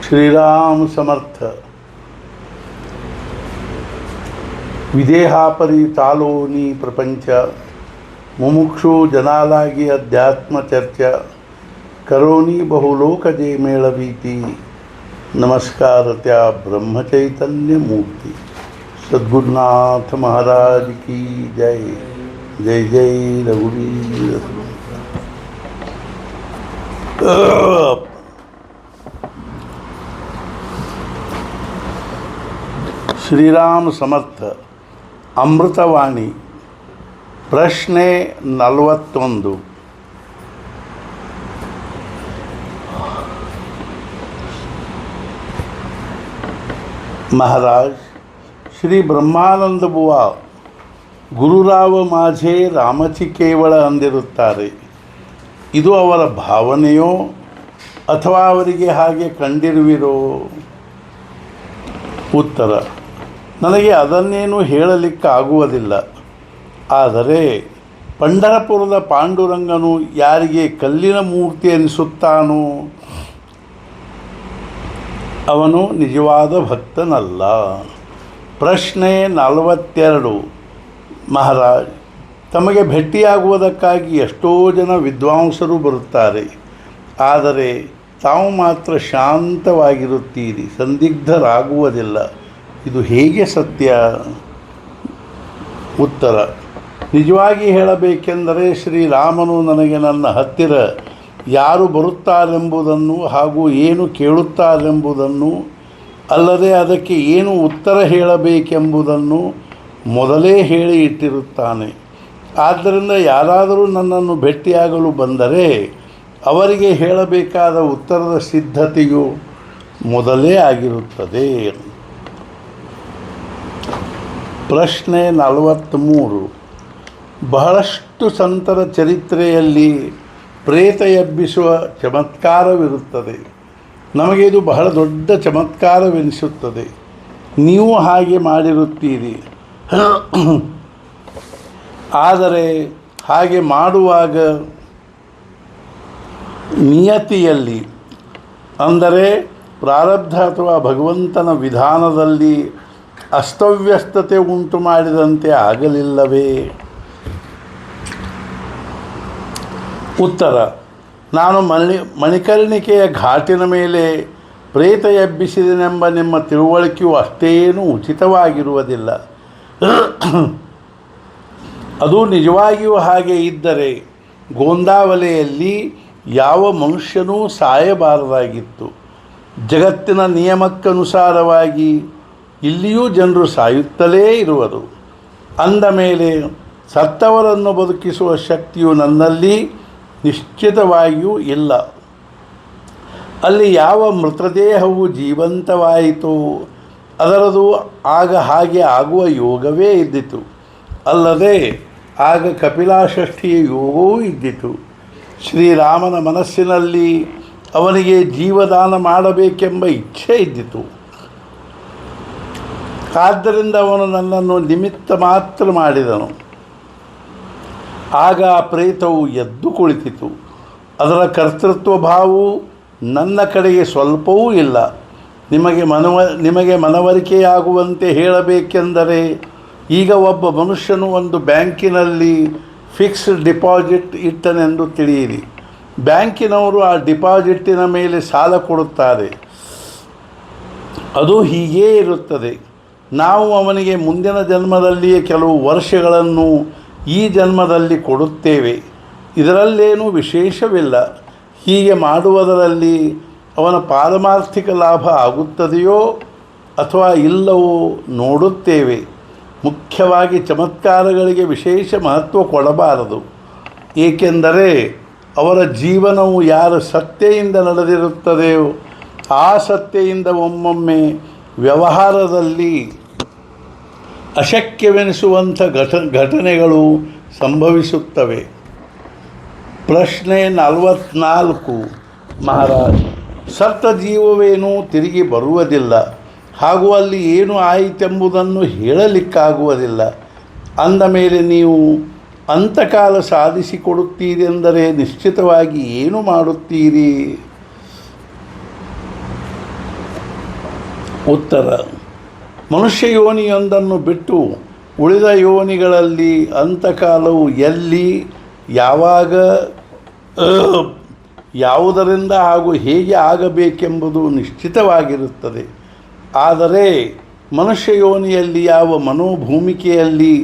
श्रीराम समर्थ. विदेहापरी तालोनी प्रपंच मुमुक्षु जनालागी अध्यात्म चर्चा करोनी बहुलोकजे मेळवीती. नमस्कार त्या ब्रह्मचैतन्य मूर्ति सद्गुरुनाथ महाराज की जय. जय जय रघुवीर. ಶ್ರೀರಾಮ ಸಮರ್ಥ. ಅಮೃತವಾಣಿ. ಪ್ರಶ್ನೆ 41. महाराज, श्री ಬ್ರಹ್ಮಾನಂದ ಬುವಾ ಗುರುರಾವ ಮಾಝೆ ರಾಮಚಿ ಕೇವಳ ಅಂದಿರುತ್ತಾರೆ. ಇದು ಅವರ ಭಾವನೆಯೋ ಅಥವಾ ಅವರಿಗೆ ಹಾಗೆ ಕಂಡಿರುವಿರೋ? ಉತ್ತರ: ನನಗೆ ಅದನ್ನೇನು ಹೇಳಲಿಕ್ಕಾಗುವುದಿಲ್ಲ. ಆದರೆ ಪಂಢರಪುರದ ಪಾಂಡುರಂಗನು ಯಾರಿಗೆ ಕಲ್ಲಿನ ಮೂರ್ತಿ ಎನಿಸುತ್ತಾನೋ ಅವನು ನಿಜವಾದ ಭಕ್ತನಲ್ಲ. ಪ್ರಶ್ನೆ 42. ಮಹಾರಾಜ್, ತಮಗೆ ಭೇಟಿಯಾಗುವುದಕ್ಕಾಗಿ ಎಷ್ಟೋ ಜನ ವಿದ್ವಾಂಸರು ಬರುತ್ತಾರೆ. ಆದರೆ ತಾವು ಮಾತ್ರ ಶಾಂತವಾಗಿರುತ್ತೀರಿ, ಸಂದಿಗ್ಧರಾಗುವುದಿಲ್ಲ. ಇದು ಹೇಗೆ ಸತ್ಯ? ಉತ್ತರ: ನಿಜವಾಗಿ ಹೇಳಬೇಕೆಂದರೆ ಶ್ರೀರಾಮನು ನನಗೆ ನನ್ನ ಹತ್ತಿರ ಯಾರು ಬರುತ್ತಾರೆಂಬುದನ್ನು ಹಾಗೂ ಏನು ಕೇಳುತ್ತಾರೆಂಬುದನ್ನು, ಅಲ್ಲದೆ ಅದಕ್ಕೆ ಏನು ಉತ್ತರ ಹೇಳಬೇಕೆಂಬುದನ್ನು ಮೊದಲೇ ಹೇಳಿ ಇಟ್ಟಿರುತ್ತಾನೆ. ಆದ್ದರಿಂದ ಯಾರಾದರೂ ನನ್ನನ್ನು ಭೇಟಿಯಾಗಲು ಬಂದರೆ ಅವರಿಗೆ ಹೇಳಬೇಕಾದ ಉತ್ತರದ ಸಿದ್ಧತೆಯು ಮೊದಲೇ ಆಗಿರುತ್ತದೆ. ಪ್ರಶ್ನೆ 43. ಬಹಳಷ್ಟು ಸಂತರ ಚರಿತ್ರೆಯಲ್ಲಿ ಪ್ರೇತ ಎಬ್ಬಿಸುವ ಚಮತ್ಕಾರವಿರುತ್ತದೆ. ನಮಗೆ ಇದು ಬಹಳ ದೊಡ್ಡ ಚಮತ್ಕಾರವೆನಿಸುತ್ತದೆ. ನೀವು ಹಾಗೆ ಮಾಡಿರುತ್ತೀರಿ. ಆದರೆ ಹಾಗೆ ಮಾಡುವಾಗ ನಿಯತಿಯಲ್ಲಿ, ಅಂದರೆ ಪ್ರಾರಬ್ಧ ಅಥವಾ ಭಗವಂತನ ವಿಧಾನದಲ್ಲಿ ಅಸ್ತವ್ಯಸ್ತತೆ ಉಂಟು ಮಾಡಿದಂತೆ ಆಗಲಿಲ್ಲವೇ? ಉತ್ತರ: ನಾನು ಮಣಿಕರ್ಣಿಕೆಯ ಘಾಟಿನ ಮೇಲೆ ಪ್ರೇತ ಎಬ್ಬಿಸಿದೆನೆಂಬ ನಿಮ್ಮ ತಿಳುವಳಿಕೆಯು ಅಷ್ಟೇನೂ ಉಚಿತವಾಗಿರುವುದಿಲ್ಲ. ಅದು ನಿಜವಾಗಿಯೂ ಹಾಗೆ ಇದ್ದರೆ ಗೋಂದಾವಲೆಯಲ್ಲಿ ಯಾವ ಮನುಷ್ಯನೂ ಸಾಯಬಾರದಾಗಿತ್ತು. ಜಗತ್ತಿನ ನಿಯಮಕ್ಕನುಸಾರವಾಗಿ ಇಲ್ಲಿಯೂ ಜನರು ಸಾಯುತ್ತಲೇ ಇರುವರು. ಅಂದ ಮೇಲೆ ಸತ್ತವರನ್ನು ಬದುಕಿಸುವ ಶಕ್ತಿಯು ನನ್ನಲ್ಲಿ ನಿಶ್ಚಿತವಾಗಿಯೂ ಇಲ್ಲ. ಅಲ್ಲಿ ಯಾವ ಮೃತದೇಹವು ಜೀವಂತವಾಯಿತೋ ಅದರದು ಆಗ ಹಾಗೆ ಆಗುವ ಯೋಗವೇ ಇದ್ದಿತು. ಅಲ್ಲದೆ ಆಗ ಕಪಿಲಾಷಷ್ಠಿಯ ಯೋಗವೂ ಇದ್ದಿತು. ಶ್ರೀರಾಮನ ಮನಸ್ಸಿನಲ್ಲಿ ಅವನಿಗೆ ಜೀವದಾನ ಮಾಡಬೇಕೆಂಬ ಇಚ್ಛೆ ಇದ್ದಿತು. ಆದ್ದರಿಂದ ಅವನು ನನ್ನನ್ನು ನಿಮಿತ್ತ ಮಾತ್ರ ಮಾಡಿದನು. ಆಗ ಆ ಪ್ರೇತವು ಎದ್ದು ಕುಳಿತಿತು. ಅದರ ಕರ್ತೃತ್ವ ಭಾವವು ನನ್ನ ಕಡೆಗೆ ಸ್ವಲ್ಪವೂ ಇಲ್ಲ. ನಿಮಗೆ ಮನವರಿಕೆಯಾಗುವಂತೆ ಹೇಳಬೇಕೆಂದರೆ, ಈಗ ಒಬ್ಬ ಮನುಷ್ಯನು ಒಂದು ಬ್ಯಾಂಕಿನಲ್ಲಿ ಫಿಕ್ಸ್ಡ್ ಡಿಪಾಸಿಟ್ ಇಟ್ಟನೆಂದು ತಿಳಿಯಿರಿ. ಬ್ಯಾಂಕಿನವರು ಆ ಡಿಪಾಸಿಟ್ಟಿನ ಮೇಲೆ ಸಾಲ ಕೊಡುತ್ತಾರೆ. ಅದು ಹೀಗೇ ಇರುತ್ತದೆ. ನಾವು ಅವನಿಗೆ ಮುಂದಿನ ಜನ್ಮದಲ್ಲಿಯೇ ಕೆಲವು ವರ್ಷಗಳನ್ನು ಈ ಜನ್ಮದಲ್ಲಿ ಕೊಡುತ್ತೇವೆ. ಇದರಲ್ಲೇನೂ ವಿಶೇಷವಿಲ್ಲ. ಹೀಗೆ ಮಾಡುವುದರಲ್ಲಿ ಅವನ ಪಾರಮಾರ್ಥಿಕ ಲಾಭ ಆಗುತ್ತದೆಯೋ ಅಥವಾ ಇಲ್ಲವೋ ನೋಡುತ್ತೇವೆ. ಮುಖ್ಯವಾಗಿ ಚಮತ್ಕಾರಗಳಿಗೆ ವಿಶೇಷ ಮಹತ್ವ ಕೊಡಬಾರದು. ಏಕೆಂದರೆ ಅವರ ಜೀವನವು ಯಾರ ಸತ್ತೆಯಿಂದ ನಡೆದಿರುತ್ತದೆಯೋ ಆ ಸತ್ತೆಯಿಂದ ಒಮ್ಮೊಮ್ಮೆ ವ್ಯವಹಾರದಲ್ಲಿ ಅಶಕ್ಯವೆನಿಸುವಂಥ ಘಟನೆಗಳು ಸಂಭವಿಸುತ್ತವೆ. ಪ್ರಶ್ನೆ 44. ಮಹಾರಾಜ್, ಸತ್ತ ಜೀವವೇನೂ ತಿರುಗಿ ಬರುವುದಿಲ್ಲ ಹಾಗೂ ಅಲ್ಲಿ ಏನು ಆಯಿತೆಂಬುದನ್ನು ಹೇಳಲಿಕ್ಕಾಗುವುದಿಲ್ಲ. ಅಂದ ಮೇಲೆ ನೀವು ಅಂತಕಾಲ ಸಾಧಿಸಿಕೊಡುತ್ತೀರೆಂದರೆ ನಿಶ್ಚಿತವಾಗಿ ಏನು ಮಾಡುತ್ತೀರಿ? ಉತ್ತರ: ಮನುಷ್ಯ ಯೋನಿಯೊಂದನ್ನು ಬಿಟ್ಟು ಉಳಿದ ಯೋನಿಗಳಲ್ಲಿ ಅಂತಕಾಲವು ಎಲ್ಲಿ, ಯಾವಾಗ, ಯಾವುದರಿಂದ ಹಾಗೂ ಹೇಗೆ ಆಗಬೇಕೆಂಬುದು ನಿಶ್ಚಿತವಾಗಿರುತ್ತದೆ. ಆದರೆ ಮನುಷ್ಯ ಯೋನಿಯಲ್ಲಿ ಯಾವ ಮನೋಭೂಮಿಕೆಯಲ್ಲಿ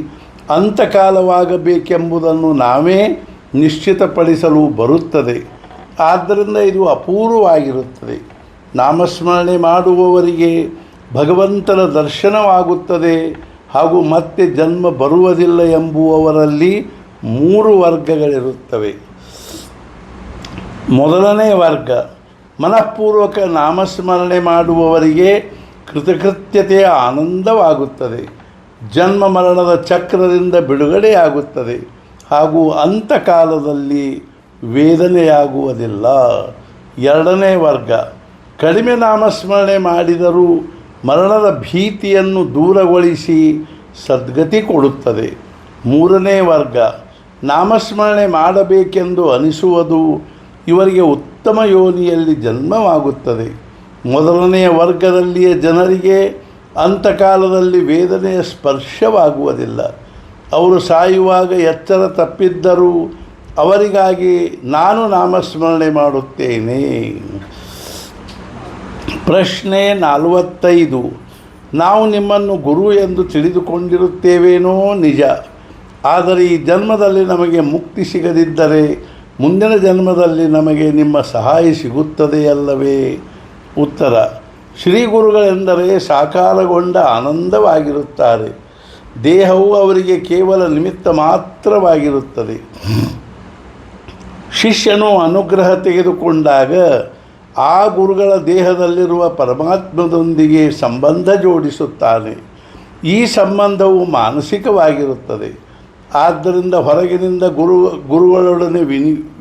ಅಂತಕಾಲವಾಗಬೇಕೆಂಬುದನ್ನು ನಾವೇ ನಿಶ್ಚಿತಪಡಿಸಲು ಬರುತ್ತದೆ. ಆದ್ದರಿಂದ ಇದು ಅಪೂರ್ವವಾಗಿರುತ್ತದೆ. ನಾಮಸ್ಮರಣೆ ಮಾಡುವವರಿಗೆ ಭಗವಂತನ ದರ್ಶನವಾಗುತ್ತದೆ ಹಾಗೂ ಮತ್ತೆ ಜನ್ಮ ಬರುವುದಿಲ್ಲ ಎಂಬುವವರಲ್ಲಿ 3 ವರ್ಗಗಳಿರುತ್ತವೆ. ಮೊದಲನೇ ವರ್ಗ, ಮನಃಪೂರ್ವಕ ನಾಮಸ್ಮರಣೆ ಮಾಡುವವರಿಗೆ ಕೃತಕೃತ್ಯತೆಯ ಆನಂದವಾಗುತ್ತದೆ, ಜನ್ಮ ಮರಣದ ಚಕ್ರದಿಂದ ಬಿಡುಗಡೆಯಾಗುತ್ತದೆ ಹಾಗೂ ಅಂತಕಾಲದಲ್ಲಿ ವೇದನೆಯಾಗುವುದಿಲ್ಲ. ಎರಡನೇ ವರ್ಗ, ಕಡಿಮೆ ನಾಮಸ್ಮರಣೆ ಮಾಡಿದರೂ ಮರಣದ ಭೀತಿಯನ್ನು ದೂರಗೊಳಿಸಿ ಸದ್ಗತಿ ಕೊಡುತ್ತದೆ. ಮೂರನೇ ವರ್ಗ, ನಾಮಸ್ಮರಣೆ ಮಾಡಬೇಕೆಂದು ಅನಿಸುವುದು ಇವರಿಗೆ ಉತ್ತಮ ಯೋನಿಯಲ್ಲಿ ಜನ್ಮವಾಗುತ್ತದೆ. ಮೊದಲನೆಯ ವರ್ಗದಲ್ಲಿಯ ಜನರಿಗೆ ಅಂತಕಾಲದಲ್ಲಿ ವೇದನೆಯ ಸ್ಪರ್ಶವಾಗುವುದಿಲ್ಲ. ಅವರು ಸಾಯುವಾಗ ಎಚ್ಚರ ತಪ್ಪಿದ್ದರೂ ಅವರಿಗಾಗಿ ನಾನು ನಾಮಸ್ಮರಣೆ ಮಾಡುತ್ತೇನೆ. ಪ್ರಶ್ನೆ 45. ನಾವು ನಿಮ್ಮನ್ನು ಗುರು ಎಂದು ತಿಳಿದುಕೊಂಡಿರುತ್ತೇವೇನೋ ನಿಜ. ಆದರೆ ಈ ಜನ್ಮದಲ್ಲಿ ನಮಗೆ ಮುಕ್ತಿ ಸಿಗದಿದ್ದರೆ ಮುಂದಿನ ಜನ್ಮದಲ್ಲಿ ನಮಗೆ ನಿಮ್ಮ ಸಹಾಯ ಸಿಗುತ್ತದೆಯಲ್ಲವೇ? ಉತ್ತರ: ಶ್ರೀ ಗುರುಗಳೆಂದರೆ ಸಾಕಾರಗೊಂಡ ಆನಂದವಾಗಿರುತ್ತಾರೆ. ದೇಹವು ಅವರಿಗೆ ಕೇವಲ ನಿಮಿತ್ತ ಮಾತ್ರವಾಗಿರುತ್ತದೆ. ಶಿಷ್ಯನು ಅನುಗ್ರಹ ತೆಗೆದುಕೊಂಡಾಗ ಆ ಗುರುಗಳ ದೇಹದಲ್ಲಿರುವ ಪರಮಾತ್ಮದೊಂದಿಗೆ ಸಂಬಂಧ ಜೋಡಿಸುತ್ತಾನೆ. ಈ ಸಂಬಂಧವು ಮಾನಸಿಕವಾಗಿರುತ್ತದೆ. ಆದ್ದರಿಂದ ಹೊರಗಿನಿಂದ ಗುರುಗಳೊಡನೆ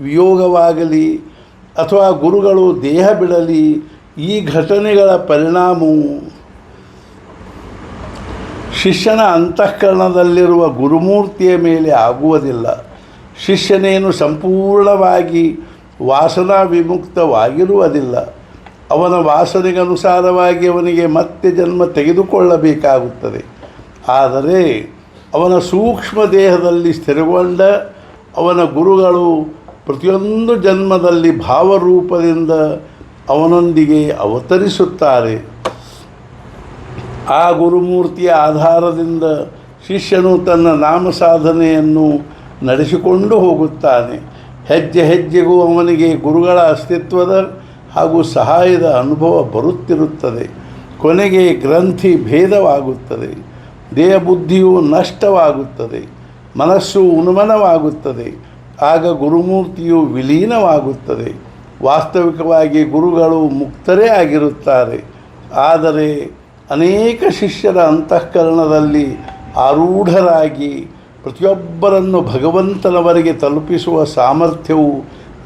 ವಿಯೋಗವಾಗಲಿ ಅಥವಾ ಗುರುಗಳು ದೇಹ ಬಿಡಲಿ, ಈ ಘಟನೆಗಳ ಪರಿಣಾಮವು ಶಿಷ್ಯನ ಅಂತಃಕರಣದಲ್ಲಿರುವ ಗುರುಮೂರ್ತಿಯ ಮೇಲೆ ಆಗುವುದಿಲ್ಲ. ಶಿಷ್ಯನೇನು ಸಂಪೂರ್ಣವಾಗಿ ವಾಸನಾ ವಿಮುಕ್ತವಾಗಿರುವುದಿಲ್ಲ. ಅವನ ವಾಸನೆಗನುಸಾರವಾಗಿ ಅವನಿಗೆ ಮತ್ತೆ ಜನ್ಮ ತೆಗೆದುಕೊಳ್ಳಬೇಕಾಗುತ್ತದೆ. ಆದರೆ ಅವನ ಸೂಕ್ಷ್ಮ ದೇಹದಲ್ಲಿ ಸ್ಥಿರಗೊಂಡ ಅವನ ಗುರುಗಳು ಪ್ರತಿಯೊಂದು ಜನ್ಮದಲ್ಲಿ ಭಾವರೂಪದಿಂದ ಅವನೊಂದಿಗೆ ಅವತರಿಸುತ್ತಾರೆ. ಆ ಗುರುಮೂರ್ತಿಯ ಆಧಾರದಿಂದ ಶಿಷ್ಯನು ತನ್ನ ನಾಮ ಸಾಧನೆಯನ್ನು ನಡೆಸಿಕೊಂಡು ಹೋಗುತ್ತಾನೆ. ಹೆಜ್ಜೆ ಹೆಜ್ಜೆಗೂ ಅವನಿಗೆ ಗುರುಗಳ ಅಸ್ತಿತ್ವದ ಹಾಗೂ ಸಹಾಯದ ಅನುಭವ ಬರುತ್ತಿರುತ್ತದೆ. ಕೊನೆಗೆ ಗ್ರಂಥಿ ಭೇದವಾಗುತ್ತದೆ, ದೇಹ ಬುದ್ಧಿಯು ನಷ್ಟವಾಗುತ್ತದೆ, ಮನಸ್ಸು ಉನ್ಮನವಾಗುತ್ತದೆ. ಆಗ ಗುರುಮೂರ್ತಿಯು ವಿಲೀನವಾಗುತ್ತದೆ. ವಾಸ್ತವಿಕವಾಗಿ ಗುರುಗಳು ಮುಕ್ತರೇ ಆಗಿರುತ್ತಾರೆ. ಆದರೆ ಅನೇಕ ಶಿಷ್ಯರ ಅಂತಃಕರಣದಲ್ಲಿ ಆರೂಢರಾಗಿ ಪ್ರತಿಯೊಬ್ಬರನ್ನು ಭಗವಂತನವರೆಗೆ ತಲುಪಿಸುವ ಸಾಮರ್ಥ್ಯವು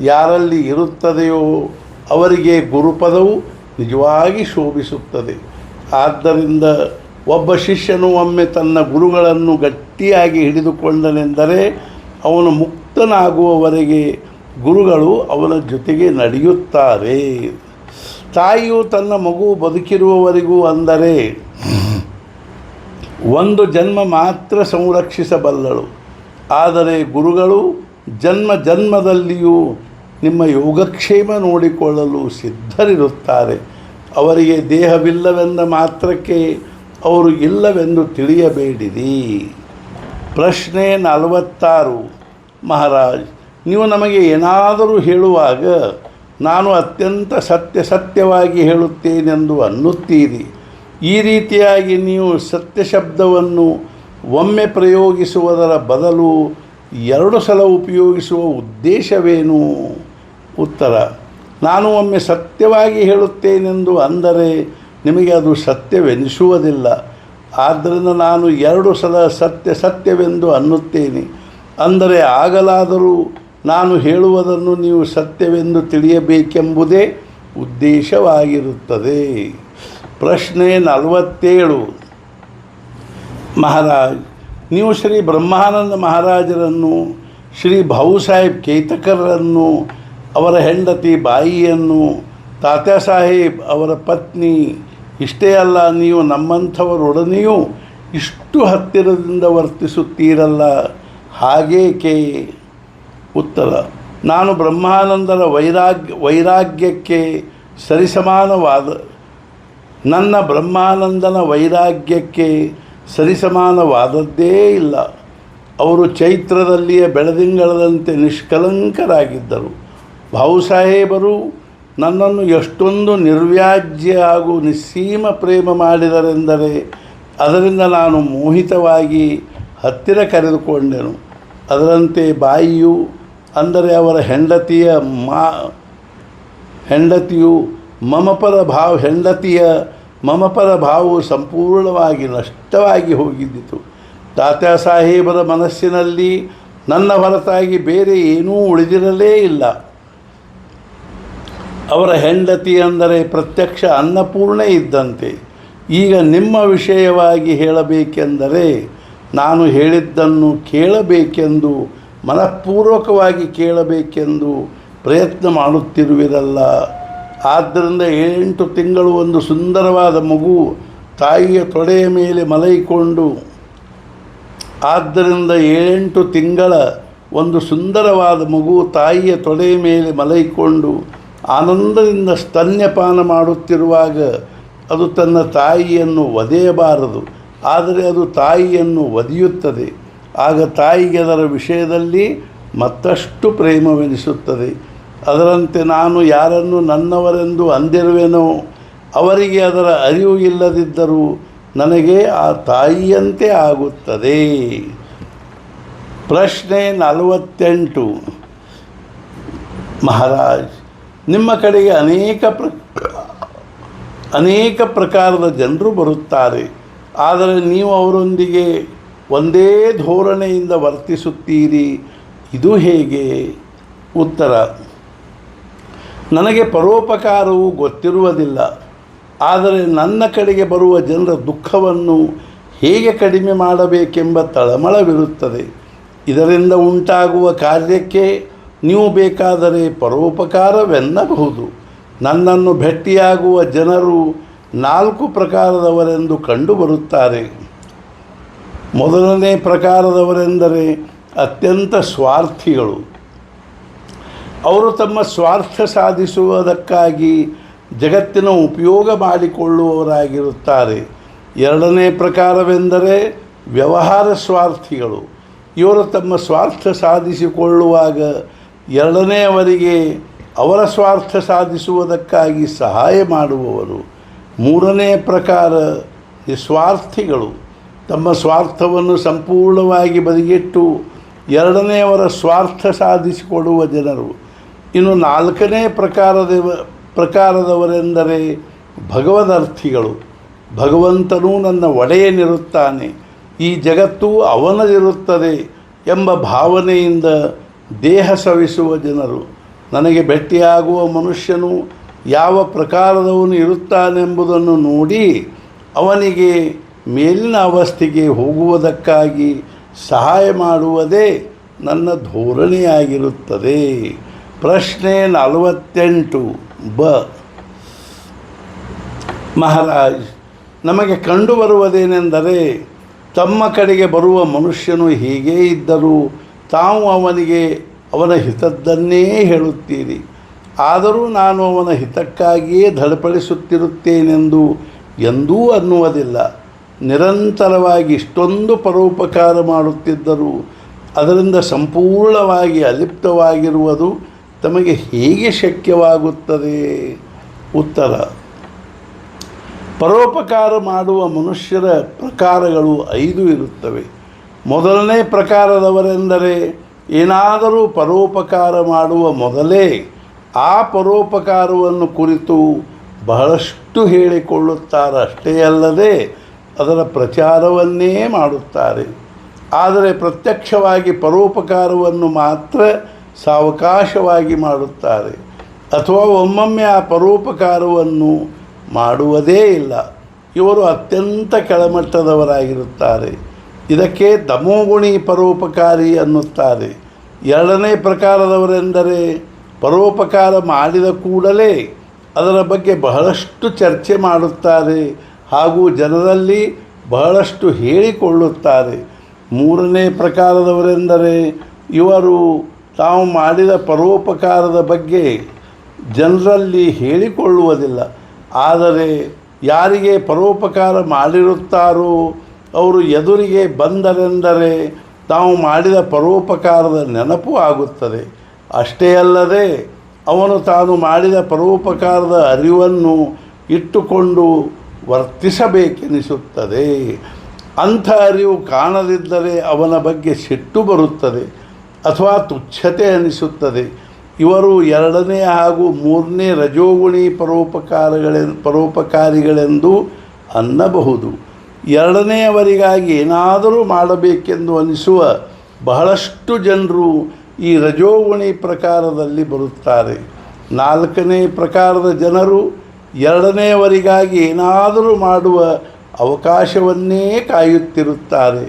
ಯಾರಲ್ಲಿ ಇರುತ್ತದೆಯೋ ಅವರಿಗೆ ಗುರುಪದವು ನಿಜವಾಗಿ ಶೋಭಿಸುತ್ತದೆ. ಆದ್ದರಿಂದ ಒಬ್ಬ ಶಿಷ್ಯನು ಒಮ್ಮೆ ತನ್ನ ಗುರುಗಳನ್ನು ಗಟ್ಟಿಯಾಗಿ ಹಿಡಿದುಕೊಂಡನೆಂದರೆ ಅವನು ಮುಕ್ತನಾಗುವವರೆಗೆ ಗುರುಗಳು ಅವನ ಜೊತೆಗೆ ನಡೆಯುತ್ತಾರೆ. ತಾಯಿಯು ತನ್ನ ಮಗು ಬದುಕಿರುವವರೆಗೂ ಅಂದರೆ ಒಂದು ಜನ್ಮ ಮಾತ್ರ ಸಂರಕ್ಷಿಸಬಲ್ಲಳು. ಆದರೆ ಗುರುಗಳು ಜನ್ಮ ಜನ್ಮದಲ್ಲಿಯೂ ನಿಮ್ಮ ಯೋಗಕ್ಷೇಮ ನೋಡಿಕೊಳ್ಳಲು ಸಿದ್ಧರಿರುತ್ತಾರೆ. ಅವರಿಗೆ ದೇಹವಿಲ್ಲವೆಂದ ಮಾತ್ರಕ್ಕೆ ಅವರು ಇಲ್ಲವೆಂದು ತಿಳಿಯಬೇಡಿರಿ. ಪ್ರಶ್ನೆ 46. ಮಹಾರಾಜ್, ನೀವು ನಮಗೆ ಏನಾದರೂ ಹೇಳುವಾಗ ನಾನು ಅತ್ಯಂತ ಸತ್ಯವಾಗಿ ಹೇಳುತ್ತೇನೆಂದು ಅನ್ನುತ್ತೀರಿ. ಈ ರೀತಿಯಾಗಿ ನೀವು ಸತ್ಯ ಶಬ್ದವನ್ನು ಒಮ್ಮೆ ಪ್ರಯೋಗಿಸುವುದರ ಬದಲು 2 ಸಲ ಉಪಯೋಗಿಸುವ ಉದ್ದೇಶವೇನು? ಉತ್ತರ: ನಾನು ಒಮ್ಮೆ ಸತ್ಯವಾಗಿ ಹೇಳುತ್ತೇನೆಂದು ಅಂದರೆ ನಿಮಗೆ ಅದು ಸತ್ಯವೆನಿಸುವುದಿಲ್ಲ. ಆದ್ದರಿಂದ ನಾನು 2 ಸಲ ಸತ್ಯವೆಂದು ಅನ್ನುತ್ತೇನೆ. ಅಂದರೆ ಆಗಲಾದರೂ ನಾನು ಹೇಳುವುದನ್ನು ನೀವು ಸತ್ಯವೆಂದು ತಿಳಿಯಬೇಕೆಂಬುದೇ ಉದ್ದೇಶವಾಗಿರುತ್ತದೆ. ಪ್ರಶ್ನೆ 47. ಮಹಾರಾಜ್, ನೀವು ಶ್ರೀ ಬ್ರಹ್ಮಾನಂದ ಮಹಾರಾಜರನ್ನು, ಶ್ರೀ ಭಾವುಸಾಹೇಬ್ ಕೇತಕರನ್ನು, ಅವರ ಹೆಂಡತಿ ಬಾಯಿಯನ್ನು, ತಾತ್ಯಾಸಾಹೇಬ್ ಅವರ ಪತ್ನಿ ಇಷ್ಟೇ ಅಲ್ಲ, ನೀವು ನಮ್ಮಂಥವರೊಡನೆಯೂ ಇಷ್ಟು ಹತ್ತಿರದಿಂದ ವರ್ತಿಸುತ್ತೀರಲ್ಲ, ಹಾಗೇಕೆ? ಉತ್ತರ: ನಾನು ಬ್ರಹ್ಮಾನಂದರ ವೈರಾಗ್ಯಕ್ಕೆ ಸರಿಸಮಾನವಾದ ನನ್ನ ಬ್ರಹ್ಮಾನಂದನ ವೈರಾಗ್ಯಕ್ಕೆ ಸರಿಸಮಾನವಾದದ್ದೇ ಇಲ್ಲ. ಅವರು ಚೈತ್ರದಲ್ಲಿಯ ಬೆಳದಿಂಗಳದಂತೆ ನಿಷ್ಕಲಂಕರಾಗಿದ್ದರು. ಭಾವುಸಾಹೇಬರು ನನ್ನನ್ನು ಎಷ್ಟೊಂದು ನಿರ್ವ್ಯಾಜ್ಯ ಹಾಗೂ ನಿಸ್ಸೀಮ ಪ್ರೇಮ ಮಾಡಿದರೆಂದರೆ ಅದರಿಂದ ನಾನು ಮೋಹಿತವಾಗಿ ಹತ್ತಿರ ಕರೆದುಕೊಂಡೆನು. ಅದರಂತೆ ಬಾಯಿಯು, ಅಂದರೆ ಅವರ ಹೆಂಡತಿಯ ಮಮಪರ ಭಾವವು ಸಂಪೂರ್ಣವಾಗಿ ನಷ್ಟವಾಗಿ ಹೋಗಿದ್ದಿತು. ತಾತ್ಯಾ ಸಾಹೇಬರ ಮನಸ್ಸಿನಲ್ಲಿ ನನ್ನ ಹೊರತಾಗಿ ಬೇರೆ ಏನೂ ಉಳಿದಿರಲೇ ಇಲ್ಲ. ಅವರ ಹೆಂಡತಿ ಅಂದರೆ ಪ್ರತ್ಯಕ್ಷ ಅನ್ನಪೂರ್ಣೆ ಇದ್ದಂತೆ. ಈಗ ನಿಮ್ಮ ವಿಷಯವಾಗಿ ಹೇಳಬೇಕೆಂದರೆ, ನಾನು ಹೇಳಿದ್ದನ್ನು ಕೇಳಬೇಕೆಂದು, ಮನಃಪೂರ್ವಕವಾಗಿ ಕೇಳಬೇಕೆಂದು ಪ್ರಯತ್ನ ಮಾಡುತ್ತಿರುವಿರಲ್ಲ. ಆದ್ದರಿಂದ 7-8 ತಿಂಗಳು ಒಂದು ಸುಂದರವಾದ ಮಗು ತಾಯಿಯ ತೊಡೆಯ ಮೇಲೆ ಮಲಗಿಕೊಂಡು ಆದ್ದರಿಂದ 7-8 ತಿಂಗಳ ಒಂದು ಸುಂದರವಾದ ಮಗು ತಾಯಿಯ ತೊಡೆಯ ಮೇಲೆ ಮಲಗಿಕೊಂಡು ಆನಂದದಿಂದ ಸ್ತನ್ಯಪಾನ ಮಾಡುತ್ತಿರುವಾಗ ಅದು ತನ್ನ ತಾಯಿಯನ್ನು ಒದೆಯಬಾರದು, ಆದರೆ ಅದು ತಾಯಿಯನ್ನು ಒದೆಯುತ್ತದೆ. ಆಗ ತಾಯಿಗೆ ಅದರ ವಿಷಯದಲ್ಲಿ ಮತ್ತಷ್ಟು ಪ್ರೇಮವೆನಿಸುತ್ತದೆ. ಅದರಂತೆ ನಾನು ಯಾರನ್ನು ನನ್ನವರೆಂದು ಅಂದಿರುವೆನೋ ಅವರಿಗೆ ಅದರ ಅರಿವು ಇಲ್ಲದಿದ್ದರೂ ನನಗೆ ಆ ತಾಯಿಯಂತೆ ಆಗುತ್ತದೆ. ಪ್ರಶ್ನೆ 48. ಮಹಾರಾಜ್, ನಿಮ್ಮ ಕಡೆಗೆ ಅನೇಕ ಪ್ರಕಾರದ ಜನರು ಬರುತ್ತಾರೆ, ಆದರೆ ನೀವು ಅವರೊಂದಿಗೆ ಒಂದೇ ಧೋರಣೆಯಿಂದ ವರ್ತಿಸುತ್ತೀರಿ. ಇದು ಹೇಗೆ? ಉತ್ತರ: ನನಗೆ ಪರೋಪಕಾರವು ಗೊತ್ತಿರುವುದಿಲ್ಲ. ಆದರೆ ನನ್ನ ಕಡೆಗೆ ಬರುವ ಜನರ ದುಃಖವನ್ನು ಹೇಗೆ ಕಡಿಮೆ ಮಾಡಬೇಕೆಂಬ ತಳಮಳವಿರುತ್ತದೆ. ಇದರಿಂದ ಉಂಟಾಗುವ ಕಾರ್ಯಕ್ಕೆ ನೀವು ಬೇಕಾದರೆ ಪರೋಪಕಾರವೆನ್ನಬಹುದು. ನನ್ನನ್ನು ಭೇಟಿಯಾಗುವ ಜನರು 4 ಪ್ರಕಾರದವರೆಂದು ಕಂಡುಬರುತ್ತಾರೆ. ಮೊದಲನೇ ಪ್ರಕಾರದವರೆಂದರೆ ಅತ್ಯಂತ ಸ್ವಾರ್ಥಿಗಳು. ಅವರು ತಮ್ಮ ಸ್ವಾರ್ಥ ಸಾಧಿಸುವುದಕ್ಕಾಗಿ ಜಗತ್ತಿನ ಉಪಯೋಗ ಮಾಡಿಕೊಳ್ಳುವವರಾಗಿರುತ್ತಾರೆ. ಎರಡನೇ ಪ್ರಕಾರವೆಂದರೆ ವ್ಯವಹಾರ ಸ್ವಾರ್ಥಿಗಳು. ಇವರು ತಮ್ಮ ಸ್ವಾರ್ಥ ಸಾಧಿಸಿಕೊಳ್ಳುವಾಗ ಎರಡನೆಯವರಿಗೆ ಅವರ ಸ್ವಾರ್ಥ ಸಾಧಿಸುವುದಕ್ಕಾಗಿ ಸಹಾಯ ಮಾಡುವವರು. ಮೂರನೇ ಪ್ರಕಾರ ನಿಸ್ವಾರ್ಥಿಗಳು. ತಮ್ಮ ಸ್ವಾರ್ಥವನ್ನು ಸಂಪೂರ್ಣವಾಗಿ ಬದಿಗಿಟ್ಟು ಎರಡನೆಯವರ ಸ್ವಾರ್ಥ ಸಾಧಿಸಿಕೊಡುವ ಜನರು. ಇನ್ನು 4ನೇ ಪ್ರಕಾರದವರೆಂದರೆ ಭಗವದರ್ಥಿಗಳು. ಭಗವಂತನೂ ನನ್ನ ಒಡೆಯನಿರುತ್ತಾನೆ, ಈ ಜಗತ್ತು ಅವನದಿರುತ್ತದೆ ಎಂಬ ಭಾವನೆಯಿಂದ ದೇಹ ಸವಿಸುವ ಜನರು. ನನಗೆ ಭೇಟಿಯಾಗುವ ಮನುಷ್ಯನು ಯಾವ ಪ್ರಕಾರದವನು ಇರುತ್ತಾನೆಂಬುದನ್ನು ನೋಡಿ ಅವನಿಗೆ ಮೇಲಿನ ಅವಸ್ಥೆಗೆ ಹೋಗುವುದಕ್ಕಾಗಿ ಸಹಾಯ ಮಾಡುವುದೇ ನನ್ನ ಧೋರಣೆಯಾಗಿರುತ್ತದೆ. ಪ್ರಶ್ನೆ 48. ಮಹಾರಾಜ್, ನಮಗೆ ಕಂಡುಬರುವುದೇನೆಂದರೆ, ತಮ್ಮ ಕಡೆಗೆ ಬರುವ ಮನುಷ್ಯನು ಹೀಗೇ ಇದ್ದರೂ ತಾವು ಅವನಿಗೆ ಅವನ ಹಿತದ್ದನ್ನೇ ಹೇಳುತ್ತೀರಿ. ಆದರೂ ನಾನು ಅವನ ಹಿತಕ್ಕಾಗಿಯೇ ಧಡಪಡಿಸುತ್ತಿರುತ್ತೇನೆಂದು ಎಂದೂ ಅನ್ನುವುದಿಲ್ಲ. ನಿರಂತರವಾಗಿ ಇಷ್ಟೊಂದು ಪರೋಪಕಾರ ಮಾಡುತ್ತಿದ್ದರೂ ಅದರಿಂದ ಸಂಪೂರ್ಣವಾಗಿ ಅಲಿಪ್ತವಾಗಿರುವುದು ತಮಗೆ ಹೇಗೆ ಶಕ್ಯವಾಗುತ್ತದೆ? ಉತ್ತರ: ಪರೋಪಕಾರ ಮಾಡುವ ಮನುಷ್ಯರ ಪ್ರಕಾರಗಳು 5 ಇರುತ್ತವೆ. ಮೊದಲನೇ ಪ್ರಕಾರದವರೆಂದರೆ ಏನಾದರೂ ಪರೋಪಕಾರ ಮಾಡುವ ಮೊದಲೇ ಆ ಪರೋಪಕಾರವನ್ನು ಕುರಿತು ಬಹಳಷ್ಟು ಹೇಳಿಕೊಳ್ಳುತ್ತಾರಷ್ಟೇ ಅಲ್ಲದೆ ಅದರ ಪ್ರಚಾರವನ್ನೇ ಮಾಡುತ್ತಾರೆ. ಆದರೆ ಪ್ರತ್ಯಕ್ಷವಾಗಿ ಪರೋಪಕಾರವನ್ನು ಮಾತ್ರ ಸಾವಕಾಶವಾಗಿ ಮಾಡುತ್ತಾರೆ, ಅಥವಾ ಒಮ್ಮೊಮ್ಮೆ ಆ ಪರೋಪಕಾರವನ್ನು ಮಾಡುವುದೇ ಇಲ್ಲ. ಇವರು ಅತ್ಯಂತ ಕೆಳಮಟ್ಟದವರಾಗಿರುತ್ತಾರೆ. ಇದಕ್ಕೆ ತಮೋಗುಣಿ ಪರೋಪಕಾರಿ ಅನ್ನುತ್ತಾರೆ. ಎರಡನೇ ಪ್ರಕಾರದವರೆಂದರೆ ಪರೋಪಕಾರ ಮಾಡಿದ ಕೂಡಲೇ ಅದರ ಬಗ್ಗೆ ಬಹಳಷ್ಟು ಚರ್ಚೆ ಮಾಡುತ್ತಾರೆ ಹಾಗೂ ಜನರಲ್ಲಿ ಬಹಳಷ್ಟು ಹೇಳಿಕೊಳ್ಳುತ್ತಾರೆ. ಮೂರನೇ ಪ್ರಕಾರದವರೆಂದರೆ ಇವರು ತಾವು ಮಾಡಿದ ಪರೋಪಕಾರದ ಬಗ್ಗೆ ಜನರಲ್ಲಿ ಹೇಳಿಕೊಳ್ಳುವುದಿಲ್ಲ. ಆದರೆ ಯಾರಿಗೆ ಪರೋಪಕಾರ ಮಾಡಿರುತ್ತಾರೋ ಅವರು ಎದುರಿಗೆ ಬಂದರೆಂದರೆ ತಾವು ಮಾಡಿದ ಪರೋಪಕಾರದ ನೆನಪು ಆಗುತ್ತದೆ. ಅಷ್ಟೇ ಅಲ್ಲದೆ ಅವನು ತಾನು ಮಾಡಿದ ಪರೋಪಕಾರದ ಅರಿವನ್ನು ಇಟ್ಟುಕೊಂಡು ವರ್ತಿಸಬೇಕೆನಿಸುತ್ತದೆ. ಅಂಥ ಅರಿವು ಕಾಣದಿದ್ದರೆ ಅವನ ಬಗ್ಗೆ ಸಿಟ್ಟು ಬರುತ್ತದೆ ಅಥವಾ ತುಚ್ಛತೆ ಅನಿಸುತ್ತದೆ. ಇವರು ಎರಡನೇ ಹಾಗೂ ಮೂರನೇ ರಜೋಗುಣಿ ಪರೋಪಕಾರಿಗಳೆಂದು ಅನ್ನಬಹುದು. ಎರಡನೆಯವರಿಗಾಗಿ ಏನಾದರೂ ಮಾಡಬೇಕೆಂದು ಅನಿಸುವ ಬಹಳಷ್ಟು ಜನರು ಈ ರಜೋಗುಣಿ ಪ್ರಕಾರದಲ್ಲಿ ಬರುತ್ತಾರೆ. ನಾಲ್ಕನೇ ಪ್ರಕಾರದ ಜನರು ಎರಡನೆಯವರಿಗಾಗಿ ಏನಾದರೂ ಮಾಡುವ ಅವಕಾಶವನ್ನೇ ಕಾಯುತ್ತಿರುತ್ತಾರೆ.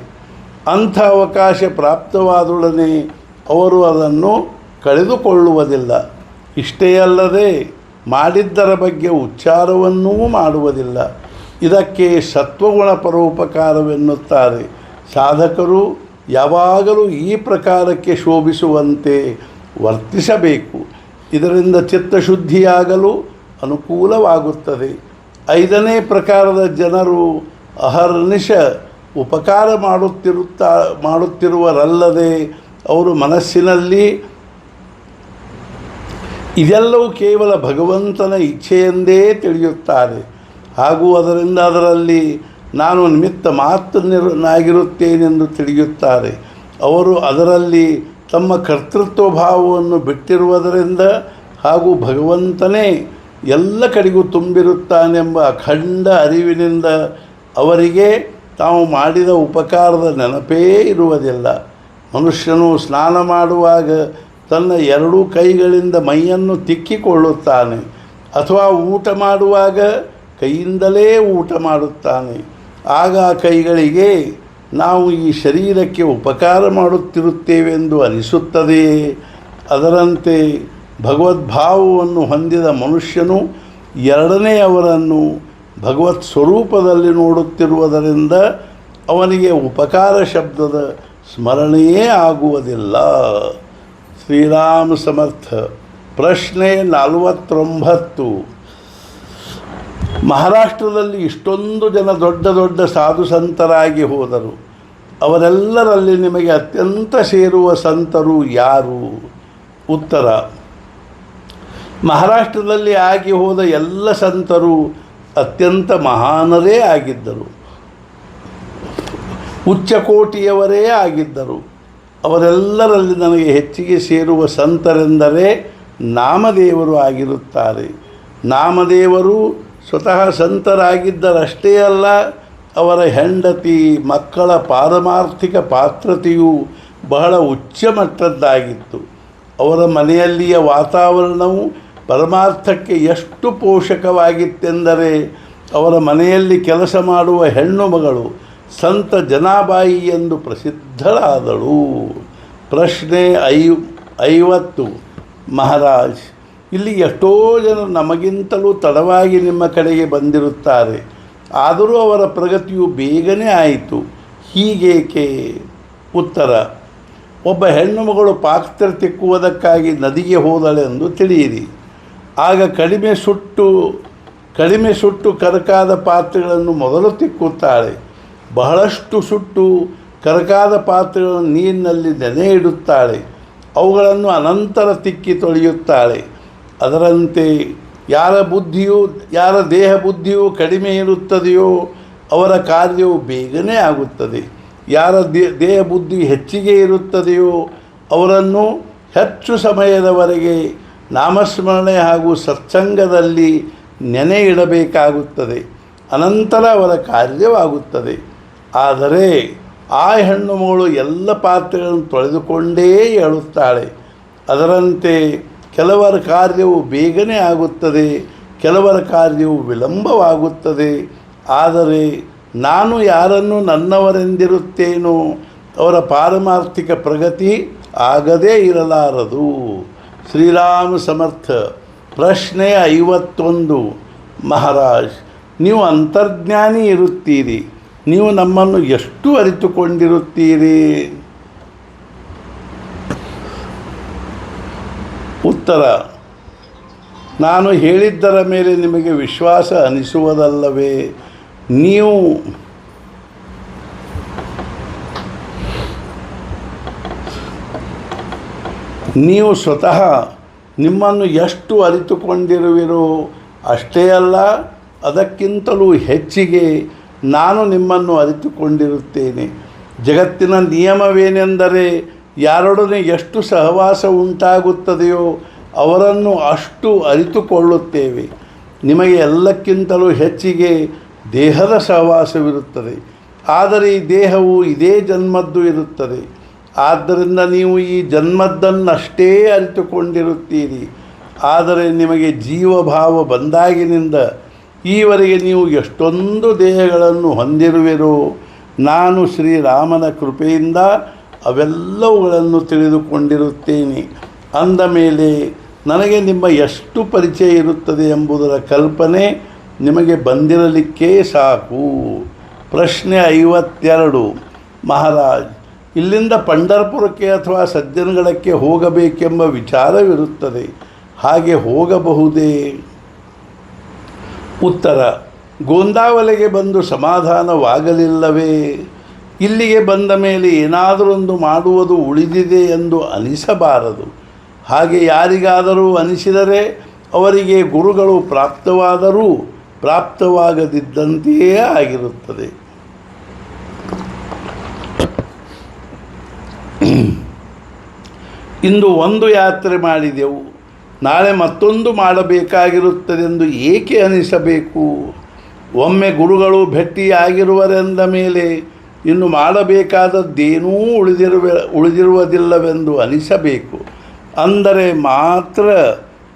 ಅಂಥ ಅವಕಾಶ ಪ್ರಾಪ್ತವಾದೊಡನೆ ಅವರು ಅದನ್ನು ಕಳೆದುಕೊಳ್ಳುವುದಿಲ್ಲ. ಇಷ್ಟೇ ಅಲ್ಲದೆ ಮಾಡಿದ್ದರ ಬಗ್ಗೆ ಉಚ್ಚಾರವನ್ನೂ ಮಾಡುವುದಿಲ್ಲ. ಇದಕ್ಕೆ ಸತ್ವಗುಣ ಪರೋಪಕಾರವೆನ್ನುತ್ತಾರೆ. ಸಾಧಕರು ಯಾವಾಗಲೂ ಈ ಪ್ರಕಾರಕ್ಕೆ ಶೋಭಿಸುವಂತೆ ವರ್ತಿಸಬೇಕು. ಇದರಿಂದ ಚಿತ್ತಶುದ್ಧಿಯಾಗಲು ಅನುಕೂಲವಾಗುತ್ತದೆ. ಐದನೇ ಪ್ರಕಾರದ ಜನರು ಅಹರ್ನಿಶ ಉಪಕಾರ ಮಾಡುತ್ತಿರುವರಲ್ಲದೆ ಅವರು ಮನಸ್ಸಿನಲ್ಲಿ ಇದೆಲ್ಲವೂ ಕೇವಲ ಭಗವಂತನ ಇಚ್ಛೆಯೆಂದೇ ತಿಳಿಯುತ್ತಾರೆ ಹಾಗೂ ಅದರಲ್ಲಿ ನಾನು ನಿಮಿತ್ತ ಮಾತ್ರನಾಗಿರುತ್ತೇನೆಂದು ತಿಳಿಯುತ್ತಾರೆ. ಅವರು ಅದರಲ್ಲಿ ತಮ್ಮ ಕರ್ತೃತ್ವ ಭಾವವನ್ನು ಬಿಟ್ಟಿರುವುದರಿಂದ ಹಾಗೂ ಭಗವಂತನೇ ಎಲ್ಲ ಕಡೆಗೂ ತುಂಬಿರುತ್ತಾನೆಂಬ ಅಖಂಡ ಅರಿವಿನಿಂದ ಅವರಿಗೆ ತಾವು ಮಾಡಿದ ಉಪಕಾರದ ನೆನಪೇ ಇರುವುದಿಲ್ಲ. ಮನುಷ್ಯನು ಸ್ನಾನ ಮಾಡುವಾಗ ತನ್ನ ಎರಡೂ ಕೈಗಳಿಂದ ಮೈಯನ್ನು ತಿಕ್ಕಿಕೊಳ್ಳುತ್ತಾನೆ ಅಥವಾ ಊಟ ಮಾಡುವಾಗ ಕೈಯಿಂದಲೇ ಊಟ ಮಾಡುತ್ತಾನೆ. ಆಗ ಆ ಕೈಗಳಿಗೆ ನಾವು ಈ ಶರೀರಕ್ಕೆ ಉಪಕಾರ ಮಾಡುತ್ತಿರುತ್ತೇವೆಂದು ಅನಿಸುತ್ತದೆಯೇ? ಅದರಂತೆ ಭಗವದ್ಭಾವವನ್ನು ಹೊಂದಿದ ಮನುಷ್ಯನು ಎರಡನೆಯವರನ್ನು ಭಗವತ್ ಸ್ವರೂಪದಲ್ಲಿ ನೋಡುತ್ತಿರುವುದರಿಂದ ಅವನಿಗೆ ಉಪಕಾರ ಶಬ್ದದ ಸ್ಮರಣೆಯೇ ಆಗುವುದಿಲ್ಲ. ಶ್ರೀರಾಮ ಸಮರ್ಥ. ಪ್ರಶ್ನೆ 49. ಮಹಾರಾಷ್ಟ್ರದಲ್ಲಿ ಇಷ್ಟೊಂದು ಜನ ದೊಡ್ಡ ದೊಡ್ಡ ಸಾಧು ಸಂತರಾಗಿ ಹೋದರು. ಅವರೆಲ್ಲರಲ್ಲಿ ನಿಮಗೆ ಅತ್ಯಂತ ಸೇರುವ ಸಂತರು ಯಾರು? ಉತ್ತರ: ಮಹಾರಾಷ್ಟ್ರದಲ್ಲಿ ಆಗಿ ಹೋದ ಎಲ್ಲ ಸಂತರು ಅತ್ಯಂತ ಮಹಾನರೇ ಆಗಿದ್ದರು, ಉಚ್ಚಕೋಟಿಯವರೇ ಆಗಿದ್ದರು. ಅವರೆಲ್ಲರಲ್ಲಿ ನನಗೆ ಹೆಚ್ಚಿಗೆ ಸೇರುವ ಸಂತರೆಂದರೆ ನಾಮದೇವರು ಆಗಿರುತ್ತಾರೆ. ನಾಮದೇವರು ಸ್ವತಃ ಸಂತರಾಗಿದ್ದರಷ್ಟೇ ಅಲ್ಲ, ಅವರ ಹೆಂಡತಿ ಮಕ್ಕಳ ಪಾರಮಾರ್ಥಿಕ ಪಾತ್ರತೆಯು ಬಹಳ ಉಚ್ಚ ಮಟ್ಟದ್ದಾಗಿತ್ತು. ಅವರ ಮನೆಯಲ್ಲಿಯ ವಾತಾವರಣವು ಪರಮಾರ್ಥಕ್ಕೆ ಎಷ್ಟು ಪೋಷಕವಾಗಿತ್ತೆಂದರೆ ಅವರ ಮನೆಯಲ್ಲಿ ಕೆಲಸ ಮಾಡುವ ಹೆಣ್ಣು ಮಗಳು ಸಂತ ಜನಾಬಾಯಿ ಎಂದು ಪ್ರಸಿದ್ಧಳಾದಳು. ಪ್ರಶ್ನೆ 50. ಮಹಾರಾಜ್, ಇಲ್ಲಿ ಎಷ್ಟೋ ಜನರು ನಮಗಿಂತಲೂ ತಡವಾಗಿ ನಿಮ್ಮ ಕಡೆಗೆ ಬಂದಿರುತ್ತಾರೆ. ಆದರೂ ಅವರ ಪ್ರಗತಿಯು ಬೇಗನೆ ಆಯಿತು, ಹೀಗೇಕೆ? ಉತ್ತರ: ಒಬ್ಬ ಹೆಣ್ಣು ಮಗಳು ಪಾತ್ರೆ ತಿಕ್ಕುವುದಕ್ಕಾಗಿ ನದಿಗೆ ಹೋದಳೆಂದು ತಿಳಿಯಿರಿ. ಆಗ ಕಡಿಮೆ ಸುಟ್ಟು ಕರಕಾದ ಪಾತ್ರೆಗಳನ್ನು ಮೊದಲು ತಿಕ್ಕುತ್ತಾಳೆ. ಬಹಳಷ್ಟು ಸುಟ್ಟು ಕರಕಾದ ಪಾತ್ರೆಗಳನ್ನು ನೀರಿನಲ್ಲಿ ನೆನೆ ಇಡುತ್ತಾಳೆ. ಅವುಗಳನ್ನು ಅನಂತರ ತಿಕ್ಕಿ ತೊಳೆಯುತ್ತಾಳೆ. ಅದರಂತೆ ಯಾರ ದೇಹ ಬುದ್ಧಿಯು ಕಡಿಮೆ ಇರುತ್ತದೆಯೋ ಅವರ ಕಾರ್ಯವು ಬೇಗನೆ ಆಗುತ್ತದೆ. ಯಾರ ದೇಹ ಬುದ್ಧಿ ಹೆಚ್ಚಿಗೆ ಇರುತ್ತದೆಯೋ ಅವರನ್ನು ಹೆಚ್ಚು ಸಮಯದವರೆಗೆ ನಾಮಸ್ಮರಣೆ ಹಾಗೂ ಸತ್ಸಂಗದಲ್ಲಿ ನೆನೆ ಇಡಬೇಕಾಗುತ್ತದೆ. ಅನಂತರ ಅವರ ಕಾರ್ಯವಾಗುತ್ತದೆ. ಆದರೆ ಆ ಹೆಣ್ಣು ಮಗಳು ಎಲ್ಲ ಪಾತ್ರೆಗಳನ್ನು ತೊಳೆದುಕೊಂಡೇ ಏಳುತ್ತಾಳೆ. ಅದರಂತೆ ಕೆಲವರ ಕಾರ್ಯವು ಬೇಗನೆ ಆಗುತ್ತದೆ, ಕೆಲವರ ಕಾರ್ಯವು ವಿಳಂಬವಾಗುತ್ತದೆ. ಆದರೆ ನಾನು ಯಾರನ್ನು ನನ್ನವರೆಂದಿರುತ್ತೇನೋ ಅವರ ಪಾರಮಾರ್ಥಿಕ ಪ್ರಗತಿ ಆಗದೇ ಇರಲಾರದು. ಶ್ರೀರಾಮ ಸಮರ್ಥ. ಪ್ರಶ್ನೆ 51. ಮಹಾರಾಜ್, ನೀವು ಅಂತರ್ಜ್ಞಾನಿ ಇರುತ್ತೀರಿ, ನೀವು ನಮ್ಮನ್ನು ಎಷ್ಟು ಅರಿತುಕೊಂಡಿರುತ್ತೀರಿ? ಉತ್ತರ: ನಾನು ಹೇಳಿದ್ದರ ಮೇಲೆ ನಿಮಗೆ ವಿಶ್ವಾಸ ಅನಿಸುವುದಲ್ಲವೇ? ನೀವು ಸ್ವತಃ ನಿಮ್ಮನ್ನು ಎಷ್ಟು ಅರಿತುಕೊಂಡಿರುವಿರೋ ಅಷ್ಟೇ ಅಲ್ಲ, ಅದಕ್ಕಿಂತಲೂ ಹೆಚ್ಚಿಗೆ ನಾನು ನಿಮ್ಮನ್ನು ಅರಿತುಕೊಂಡಿರುತ್ತೇನೆ. ಜಗತ್ತಿನ ನಿಯಮವೇನೆಂದರೆ, ಯಾರೊಡನೆ ಎಷ್ಟು ಸಹವಾಸ ಉಂಟಾಗುತ್ತದೆಯೋ ಅವರನ್ನು ಅಷ್ಟು ಅರಿತುಕೊಳ್ಳುತ್ತೇವೆ. ನಿಮಗೆ ಎಲ್ಲಕ್ಕಿಂತಲೂ ಹೆಚ್ಚಿಗೆ ದೇಹದ ಸಹವಾಸವಿರುತ್ತದೆ. ಆದರೆ ಈ ದೇಹವು ಇದೇ ಜನ್ಮದ್ದು ಇರುತ್ತದೆ. ಆದ್ದರಿಂದ ನೀವು ಈ ಜನ್ಮದ್ದನ್ನಷ್ಟೇ ಅರಿತುಕೊಂಡಿರುತ್ತೀರಿ. ಆದರೆ ನಿಮಗೆ ಜೀವಭಾವ ಬಂದಾಗಿನಿಂದ ಈವರೆಗೆ ನೀವು ಎಷ್ಟೊಂದು ದೇಹಗಳನ್ನು ಹೊಂದಿರುವಿರೋ, ನಾನು ಶ್ರೀರಾಮನ ಕೃಪೆಯಿಂದ ಅವೆಲ್ಲವುಗಳನ್ನು ತಿಳಿದುಕೊಂಡಿರುತ್ತೇನೆ. ಅಂದ ಮೇಲೆ ನನಗೆ ನಿಮ್ಮ ಎಷ್ಟು ಪರಿಚಯ ಇರುತ್ತದೆ ಎಂಬುದರ ಕಲ್ಪನೆ ನಿಮಗೆ ಬಂದಿರಲಿಕ್ಕೇ ಸಾಕು. ಪ್ರಶ್ನೆ 52. ಮಹಾರಾಜ್, ಇಲ್ಲಿಂದ ಪಂಢರಪುರಕ್ಕೆ ಅಥವಾ ಸಜ್ಜನಗಢಕ್ಕೆ ಹೋಗಬೇಕೆಂಬ ವಿಚಾರವಿರುತ್ತದೆ, ಹಾಗೆ ಹೋಗಬಹುದೇ? ಉತ್ತರ: ಗೋಂದಾವಲೆಗೆ ಬಂದು ಸಮಾಧಾನವಾಗಲಿಲ್ಲವೇ? ಇಲ್ಲಿಗೆ ಬಂದ ಮೇಲೆ ಏನಾದರೊಂದು ಮಾಡುವುದು ಉಳಿದಿದೆ ಎಂದು ಅನಿಸಬಾರದು. ಹಾಗೆ ಯಾರಿಗಾದರೂ ಅನಿಸಿದರೆ ಅವರಿಗೆ ಗುರುಗಳು ಪ್ರಾಪ್ತವಾದರೂ ಪ್ರಾಪ್ತವಾಗದಿದ್ದಂತೆಯೇ ಆಗಿರುತ್ತದೆ. ಇಂದು ಒಂದು ಯಾತ್ರೆ ಮಾಡಿದೆವು, ನಾಳೆ ಮತ್ತೊಂದು ಮಾಡಬೇಕಾಗಿರುತ್ತದೆಂದು ಏಕೆ ಅನಿಸಬೇಕು? ಒಮ್ಮೆ ಗುರುಗಳು ಭೇಟಿಯಾಗಿರುವರೆಂದ ಮೇಲೆ ಇನ್ನು ಮಾಡಬೇಕಾದದ್ದೇನೂ ಉಳಿದಿರುವುದಿಲ್ಲವೆಂದು ಅನಿಸಬೇಕು. ಅಂದರೆ ಮಾತ್ರ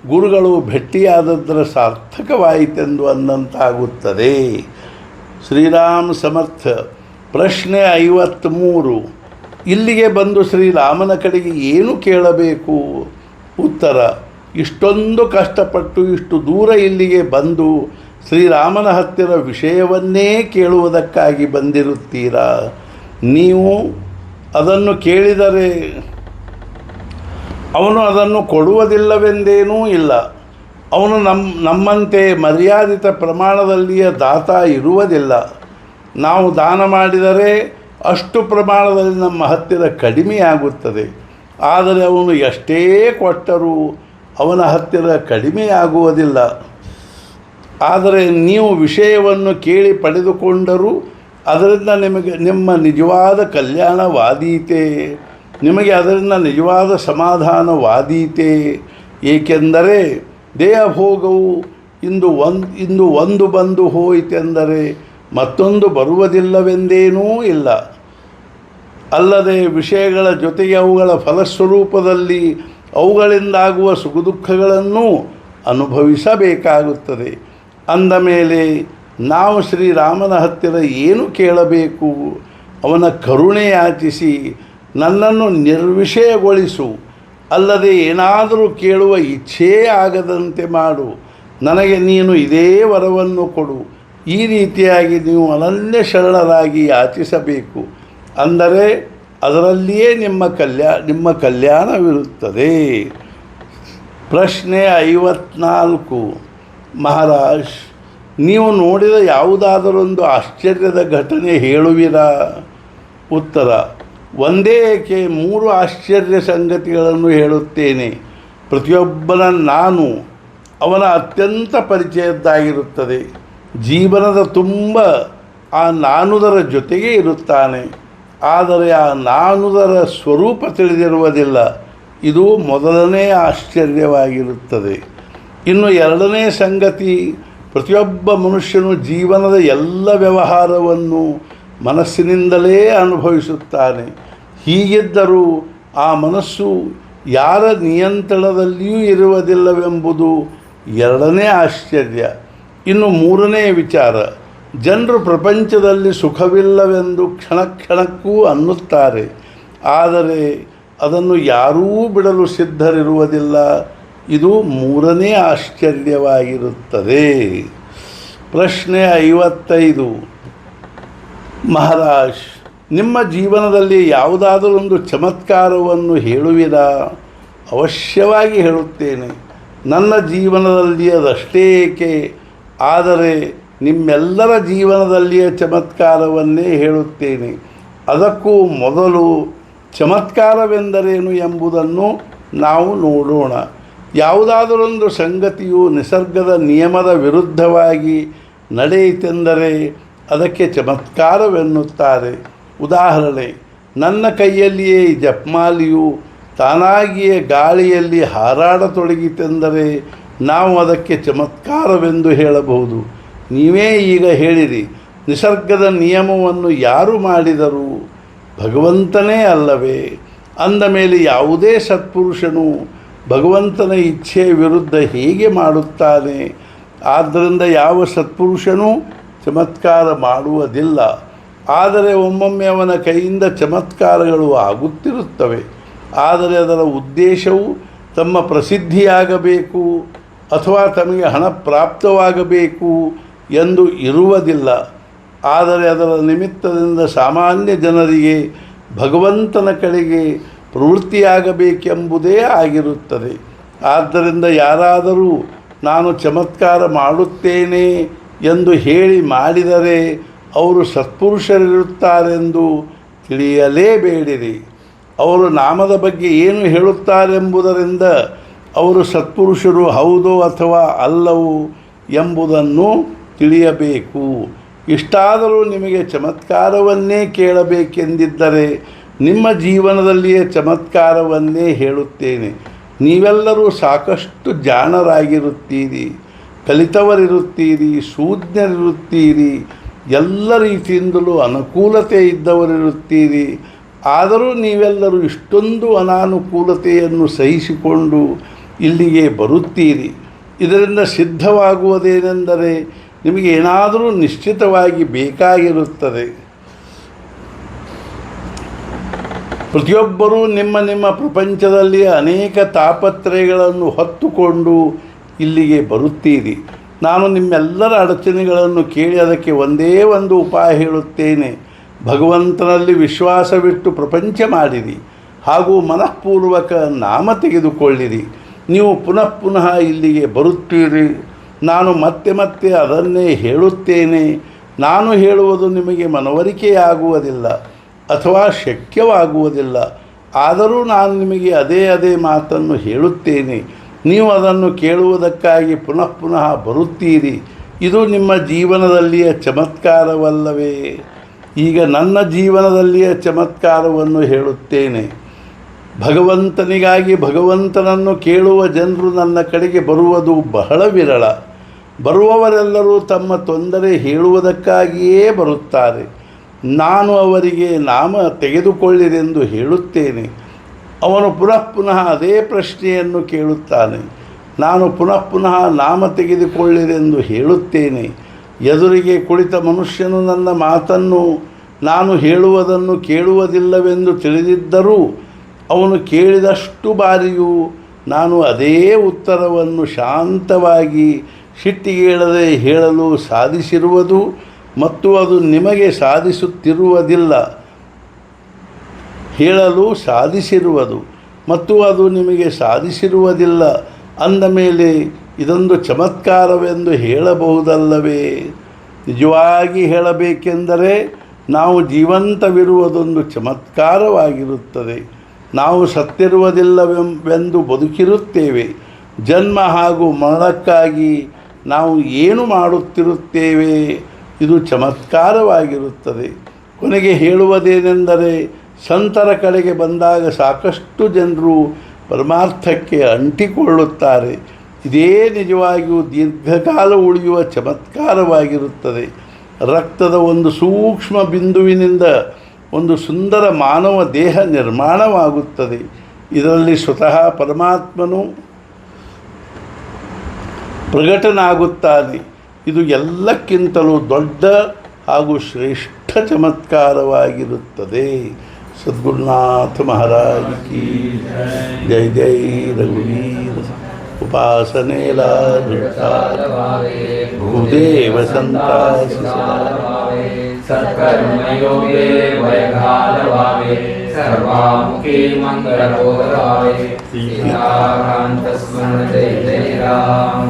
ಗುರುಗಳು ಭೇಟಿಯಾದದ್ದರ ಸಾರ್ಥಕವಾಯಿತೆಂದು ಅಂದಂತಾಗುತ್ತದೆ. ಶ್ರೀರಾಮ್ ಸಮರ್ಥ. ಪ್ರಶ್ನೆ 53. ಇಲ್ಲಿಗೆ ಬಂದು ಶ್ರೀರಾಮನ ಕಡೆಗೆ ಏನು ಕೇಳಬೇಕು? ಉತ್ತರ: ಇಷ್ಟೊಂದು ಕಷ್ಟಪಟ್ಟು ಇಷ್ಟು ದೂರ ಇಲ್ಲಿಗೆ ಬಂದು ಶ್ರೀರಾಮನ ಹತ್ತಿರ ವಿಷಯವನ್ನೇ ಕೇಳುವುದಕ್ಕಾಗಿ ಬಂದಿರುತ್ತೀರಾ? ನೀವು ಅದನ್ನು ಕೇಳಿದರೆ ಅವನು ಅದನ್ನು ಕೊಡುವುದಿಲ್ಲವೆಂದೇನೂ ಇಲ್ಲ. ಅವನು ನಮ್ಮಂತೆ ಮರ್ಯಾದಿತ ಪ್ರಮಾಣದಲ್ಲಿಯ ದಾತ ಇರುವುದಿಲ್ಲ. ನಾವು ದಾನ ಮಾಡಿದರೆ ಅಷ್ಟು ಪ್ರಮಾಣದಲ್ಲಿ ನಮ್ಮ ಹತ್ತಿರ ಕಡಿಮೆಯಾಗುತ್ತದೆ. ಆದರೆ ಅವನು ಎಷ್ಟೇ ಕೊಟ್ಟರೂ ಅವನ ಹತ್ತಿರ ಕಡಿಮೆಯಾಗುವುದಿಲ್ಲ. ಆದರೆ ನೀವು ವಿಷಯವನ್ನು ಕೇಳಿ ಪಡೆದುಕೊಂಡರೂ ಅದರಿಂದ ನಿಮ್ಮ ನಿಜವಾದ ಕಲ್ಯಾಣವಾದೀತೆ, ನಿಮಗೆ ಅದರಿಂದ ನಿಜವಾದ ಸಮಾಧಾನವಾದೀತೆ. ಏಕೆಂದರೆ ದೇಹಭೋಗವು ಇಂದು ಒಂದು ಬಂದು ಹೋಯಿತೆಂದರೆ ಮತ್ತೊಂದು ಬರುವುದಿಲ್ಲವೆಂದೇನೂ ಇಲ್ಲ. ಅಲ್ಲದೆ ವಿಷಯಗಳ ಜೊತೆಗೆ ಅವುಗಳ ಫಲಸ್ವರೂಪದಲ್ಲಿ ಅವುಗಳಿಂದಾಗುವ ಸುಖದುಃಖಗಳನ್ನು ಅನುಭವಿಸಬೇಕಾಗುತ್ತದೆ. ಅಂದ ಮೇಲೆ ನಾವು ಶ್ರೀರಾಮನ ಹತ್ತಿರ ಏನು ಕೇಳಬೇಕು? ಅವನ ಕರುಣೆ ಯಾಚಿಸಿ ನನ್ನನ್ನು ನಿರ್ವಿಷಯಗೊಳಿಸು, ಅಲ್ಲದೆ ಏನಾದರೂ ಕೇಳುವ ಇಚ್ಛೆಯೇ ಆಗದಂತೆ ಮಾಡು. ನನಗೆ ನೀನು ಇದೇ ವರವನ್ನು ಕೊಡು. ಈ ರೀತಿಯಾಗಿ ನೀವು ಅನನ್ಯ ಶರಣರಾಗಿ ಯಾಚಿಸಬೇಕು. ಅಂದರೆ ಅದರಲ್ಲಿಯೇ ನಿಮ್ಮ ಕಲ್ಯಾಣವಿರುತ್ತದೆ. ಪ್ರಶ್ನೆ 54. ಮಹಾರಾಜ್, ನೀವು ನೋಡಿದ ಯಾವುದಾದರೊಂದು ಆಶ್ಚರ್ಯದ ಘಟನೆ ಹೇಳುವಿರಾ? ಉತ್ತರ: ಒಂದೇ ಏಕೆ 3 ಆಶ್ಚರ್ಯ ಸಂಗತಿಗಳನ್ನು ಹೇಳುತ್ತೇನೆ. ಪ್ರತಿಯೊಬ್ಬನ ನಾನು ಅವನ ಅತ್ಯಂತ ಪರಿಚಯದ್ದಾಗಿರುತ್ತದೆ. ಜೀವನದ ತುಂಬ ಆ ನಾನುದರ ಜೊತೆಗೆ ಇರುತ್ತಾನೆ. ಆದರೆ ಆ ನಾನುದರ ಸ್ವರೂಪ ತಿಳಿದಿರುವುದಿಲ್ಲ. ಇದು ಮೊದಲನೇ ಆಶ್ಚರ್ಯವಾಗಿರುತ್ತದೆ. ಇನ್ನು ಎರಡನೇ ಸಂಗತಿ, ಪ್ರತಿಯೊಬ್ಬ ಮನುಷ್ಯನು ಜೀವನದ ಎಲ್ಲ ವ್ಯವಹಾರವನ್ನು ಮನಸ್ಸಿನಿಂದಲೇ ಅನುಭವಿಸುತ್ತಾನೆ. ಹೀಗಿದ್ದರೂ ಆ ಮನಸ್ಸು ಯಾರ ನಿಯಂತ್ರಣದಲ್ಲಿಯೂ ಇರುವುದಿಲ್ಲವೆಂಬುದು ಎರಡನೇ ಆಶ್ಚರ್ಯ. ಇನ್ನು ಮೂರನೇ ವಿಚಾರ, ಜನರು ಪ್ರಪಂಚದಲ್ಲಿ ಸುಖವಿಲ್ಲವೆಂದು ಕ್ಷಣಕ್ಕೂ ಅನ್ನುತ್ತಾರೆ. ಆದರೆ ಅದನ್ನು ಯಾರೂ ಬಿಡಲು ಸಿದ್ಧರಿರುವುದಿಲ್ಲ. ಇದು ಮೂರನೇ ಆಶ್ಚರ್ಯವಾಗಿರುತ್ತದೆ. ಪ್ರಶ್ನೆ 55. ಮಹಾರಾಜ್, ನಿಮ್ಮ ಜೀವನದಲ್ಲಿ ಯಾವುದಾದರೊಂದು ಚಮತ್ಕಾರವನ್ನು ಹೇಳುವಿರಾ? ಅವಶ್ಯವಾಗಿ ಹೇಳುತ್ತೇನೆ. ನನ್ನ ಜೀವನದಲ್ಲಿ ಅದಷ್ಟೇ ಏಕೆ, ಆದರೆ ನಿಮ್ಮೆಲ್ಲರ ಜೀವನದಲ್ಲಿಯ ಚಮತ್ಕಾರವನ್ನೇ ಹೇಳುತ್ತೇನೆ. ಅದಕ್ಕೂ ಮೊದಲು ಚಮತ್ಕಾರವೆಂದರೇನು ಎಂಬುದನ್ನು ನಾವು ನೋಡೋಣ. ಯಾವುದಾದರೊಂದು ಸಂಗತಿಯು ನಿಸರ್ಗದ ನಿಯಮದ ವಿರುದ್ಧವಾಗಿ ನಡೆಯಿತೆಂದರೆ ಅದಕ್ಕೆ ಚಮತ್ಕಾರವೆನ್ನುತ್ತಾರೆ. ಉದಾಹರಣೆ, ನನ್ನ ಕೈಯಲ್ಲಿಯೇ ಈ ಜಪಮಾಲೆಯು ತಾನಾಗಿಯೇ ಗಾಳಿಯಲ್ಲಿ ಹಾರಾಡತೊಡಗಿತೆಂದರೆ ನಾವು ಅದಕ್ಕೆ ಚಮತ್ಕಾರವೆಂದು ಹೇಳಬಹುದು. ನೀವೇ ಈಗ ಹೇಳಿರಿ, ನಿಸರ್ಗದ ನಿಯಮವನ್ನು ಯಾರು ಮಾಡಿದರು? ಭಗವಂತನೇ ಅಲ್ಲವೇ? ಅಂದ ಮೇಲೆ ಯಾವುದೇ ಸತ್ಪುರುಷನು ಭಗವಂತನ ಇಚ್ಛೆಯ ವಿರುದ್ಧ ಹೇಗೆ ಮಾಡುತ್ತಾನೆ? ಆದ್ದರಿಂದ ಯಾವ ಸತ್ಪುರುಷನೂ ಚಮತ್ಕಾರ ಮಾಡುವುದಿಲ್ಲ. ಆದರೆ ಒಮ್ಮೊಮ್ಮೆ ಅವನ ಕೈಯಿಂದ ಚಮತ್ಕಾರಗಳು ಆಗುತ್ತಿರುತ್ತವೆ. ಆದರೆ ಅದರ ಉದ್ದೇಶವು ತಮ್ಮ ಪ್ರಸಿದ್ಧಿಯಾಗಬೇಕು ಅಥವಾ ತಮಗೆ ಹಣ ಪ್ರಾಪ್ತವಾಗಬೇಕು ಎಂದು ಇರುವುದಿಲ್ಲ. ಆದರೆ ಅದರ ನಿಮಿತ್ತದಿಂದ ಸಾಮಾನ್ಯ ಜನರಿಗೆ ಭಗವಂತನ ಕಡೆಗೆ ಪ್ರವೃತ್ತಿಯಾಗಬೇಕೆಂಬುದೇ ಆಗಿರುತ್ತದೆ. ಆದ್ದರಿಂದ ಯಾರಾದರೂ ನಾನು ಚಮತ್ಕಾರ ಮಾಡುತ್ತೇನೆ ಎಂದು ಹೇಳಿ ಮಾಡಿದರೆ ಅವರು ಸತ್ಪುರುಷರಿರುತ್ತಾರೆಂದು ತಿಳಿಯಲೇಬೇಡಿರಿ. ಅವರು ನಾಮದ ಬಗ್ಗೆ ಏನು ಹೇಳುತ್ತಾರೆಂಬುದರಿಂದ ಅವರು ಸತ್ಪುರುಷರು ಹೌದೋ ಅಥವಾ ಅಲ್ಲವೋ ಎಂಬುದನ್ನು ತಿಳಿಯಬೇಕು. ಇಷ್ಟಾದರೂ ನಿಮಗೆ ಚಮತ್ಕಾರವನ್ನೇ ಕೇಳಬೇಕೆಂದಿದ್ದರೆ ನಿಮ್ಮ ಜೀವನದಲ್ಲಿಯೇ ಚಮತ್ಕಾರವನ್ನೇ ಹೇಳುತ್ತೇನೆ. ನೀವೆಲ್ಲರೂ ಸಾಕಷ್ಟು ಜಾಣರಾಗಿರುತ್ತೀರಿ, ಕಲಿತವರಿರುತ್ತೀರಿ, ಶೂದ್ಯರಿರುತ್ತೀರಿ, ಎಲ್ಲ ರೀತಿಯಿಂದಲೂ ಅನುಕೂಲತೆ ಇದ್ದವರಿರುತ್ತೀರಿ. ಆದರೂ ನೀವೆಲ್ಲರೂ ಇಷ್ಟೊಂದು ಅನಾನುಕೂಲತೆಯನ್ನು ಸಹಿಸಿಕೊಂಡು ಇಲ್ಲಿಗೆ ಬರುತ್ತೀರಿ. ಇದರಿಂದ ಸಿದ್ಧವಾಗುವುದೇನೆಂದರೆ ನಿಮಗೆ ಏನಾದರೂ ನಿಶ್ಚಿತವಾಗಿ ಬೇಕಾಗಿರುತ್ತದೆ. ಪ್ರತಿಯೊಬ್ಬರೂ ನಿಮ್ಮ ನಿಮ್ಮ ಪ್ರಪಂಚದಲ್ಲಿ ಅನೇಕ ತಾಪತ್ರಯಗಳನ್ನು ಹೊತ್ತುಕೊಂಡು ಇಲ್ಲಿಗೆ ಬರುತ್ತೀರಿ. ನಾನು ನಿಮ್ಮೆಲ್ಲರ ಅಡಚಣೆಗಳನ್ನು ಕೇಳಿ ಅದಕ್ಕೆ ಒಂದೇ ಒಂದು ಉಪಾಯ ಹೇಳುತ್ತೇನೆ. ಭಗವಂತನಲ್ಲಿ ವಿಶ್ವಾಸವಿಟ್ಟು ಪ್ರಪಂಚ ಮಾಡಿರಿ ಹಾಗೂ ಮನಃಪೂರ್ವಕ ನಾಮ ತೆಗೆದುಕೊಳ್ಳಿರಿ. ನೀವು ಪುನಃ ಪುನಃ ಇಲ್ಲಿಗೆ ಬರುತ್ತೀರಿ. ನಾನು ಮತ್ತೆ ಮತ್ತೆ ಅದನ್ನೇ ಹೇಳುತ್ತೇನೆ. ನಾನು ಹೇಳುವುದು ನಿಮಗೆ ಮನವರಿಕೆಯಾಗುವುದಿಲ್ಲ ಅಥವಾ ಶಕ್ಯವಾಗುವುದಿಲ್ಲ. ಆದರೂ ನಾನು ನಿಮಗೆ ಅದೇ ಮಾತನ್ನು ಹೇಳುತ್ತೇನೆ. ನೀವು ಅದನ್ನು ಕೇಳುವುದಕ್ಕಾಗಿ ಪುನಃ ಪುನಃ ಬರುತ್ತೀರಿ. ಇದು ನಿಮ್ಮ ಜೀವನದಲ್ಲಿಯ ಚಮತ್ಕಾರವಲ್ಲವೇ? ಈಗ ನನ್ನ ಜೀವನದಲ್ಲಿಯ ಚಮತ್ಕಾರವನ್ನು ಹೇಳುತ್ತೇನೆ. ಭಗವಂತನಿಗಾಗಿ ಭಗವಂತನನ್ನು ಕೇಳುವ ಜನರು ನನ್ನ ಕಡೆಗೆ ಬರುವುದು ಬಹಳ ವಿರಳ. ಬರುವವರೆಲ್ಲರೂ ತಮ್ಮ ತೊಂದರೆ ಹೇಳುವುದಕ್ಕಾಗಿಯೇ ಬರುತ್ತಾರೆ. ನಾನು ಅವರಿಗೆ ನಾಮ ತೆಗೆದುಕೊಳ್ಳಿರೆಂದು ಹೇಳುತ್ತೇನೆ. ಅವನು ಪುನಃ ಪುನಃ ಅದೇ ಪ್ರಶ್ನೆಯನ್ನು ಕೇಳುತ್ತಾನೆ. ನಾನು ಪುನಃ ಪುನಃ ನಾಮ ತೆಗೆದುಕೊಳ್ಳಿರೆಂದು ಹೇಳುತ್ತೇನೆ. ಎದುರಿಗೆ ಕುಳಿತ ಮನುಷ್ಯನು ನನ್ನ ಮಾತನ್ನು ನಾನು ಹೇಳುವುದನ್ನು ಕೇಳುವುದಿಲ್ಲವೆಂದು ತಿಳಿದಿದ್ದರೂ ಅವನು ಕೇಳಿದಷ್ಟು ಬಾರಿಯೂ ನಾನು ಅದೇ ಉತ್ತರವನ್ನು ಶಾಂತವಾಗಿ ಸಿಟ್ಟಿಗೇಳದೆ ಹೇಳಲು ಸಾಧಿಸಿರುವುದು ಮತ್ತು ಅದು ನಿಮಗೆ ಸಾಧಿಸುತ್ತಿರುವುದಿಲ್ಲ. ಹೇಳಲು ಸಾಧಿಸಿರುವುದು ಮತ್ತು ಅದು ನಿಮಗೆ ಸಾಧಿಸಿರುವುದಿಲ್ಲ ಅಂದ ಮೇಲೆ ಇದೊಂದು ಚಮತ್ಕಾರವೆಂದು ಹೇಳಬಹುದಲ್ಲವೇ? ನಿಜವಾಗಿ ಹೇಳಬೇಕೆಂದರೆ ನಾವು ಜೀವಂತವಿರುವುದೊಂದು ಚಮತ್ಕಾರವಾಗಿರುತ್ತದೆ. ನಾವು ಸತ್ತಿರುವುದಿಲ್ಲವೆಂದು ಬದುಕಿರುತ್ತೇವೆ. ಜನ್ಮ ಹಾಗೂ ಮರಣಕ್ಕಾಗಿ ನಾವು ಏನು ಮಾಡುತ್ತಿರುತ್ತೇವೆ, ಇದು ಚಮತ್ಕಾರವಾಗಿರುತ್ತದೆ. ಕೊನೆಗೆ ಹೇಳುವುದೇನೆಂದರೆ, ಸಂತರ ಕಡೆಗೆ ಬಂದಾಗ ಸಾಕಷ್ಟು ಜನರು ಪರಮಾರ್ಥಕ್ಕೆ ಅಂಟಿಕೊಳ್ಳುತ್ತಾರೆ. ಇದೇ ನಿಜವಾಗಿಯೂ ದೀರ್ಘಕಾಲ ಉಳಿಯುವ ಚಮತ್ಕಾರವಾಗಿರುತ್ತದೆ. ರಕ್ತದ ಒಂದು ಸೂಕ್ಷ್ಮ ಬಿಂದುವಿನಿಂದ ಒಂದು ಸುಂದರ ಮಾನವ ದೇಹ ನಿರ್ಮಾಣವಾಗುತ್ತದೆ. ಇದರಲ್ಲಿ ಸ್ವತಃ ಪರಮಾತ್ಮನು ಪ್ರಕಟನಾಗುತ್ತಾನೆ. ಇದು ಎಲ್ಲಕ್ಕಿಂತಲೂ ದೊಡ್ಡ ಹಾಗೂ ಶ್ರೇಷ್ಠ ಚಮತ್ಕಾರವಾಗಿರುತ್ತದೆ. ಸದ್ಗುರುನಾಥ ಮಹಾರಾಜ್ ಕಿ ಜೈ. ಜೈ ರಘುವೀರ. कृपासनेलादृतालभावे भूदेव सन्तासि सत्कर्मयोगे वैघालभावे सर्वामुखी मंगलबोधभावे सीताकांत स्मरण जय जय राम।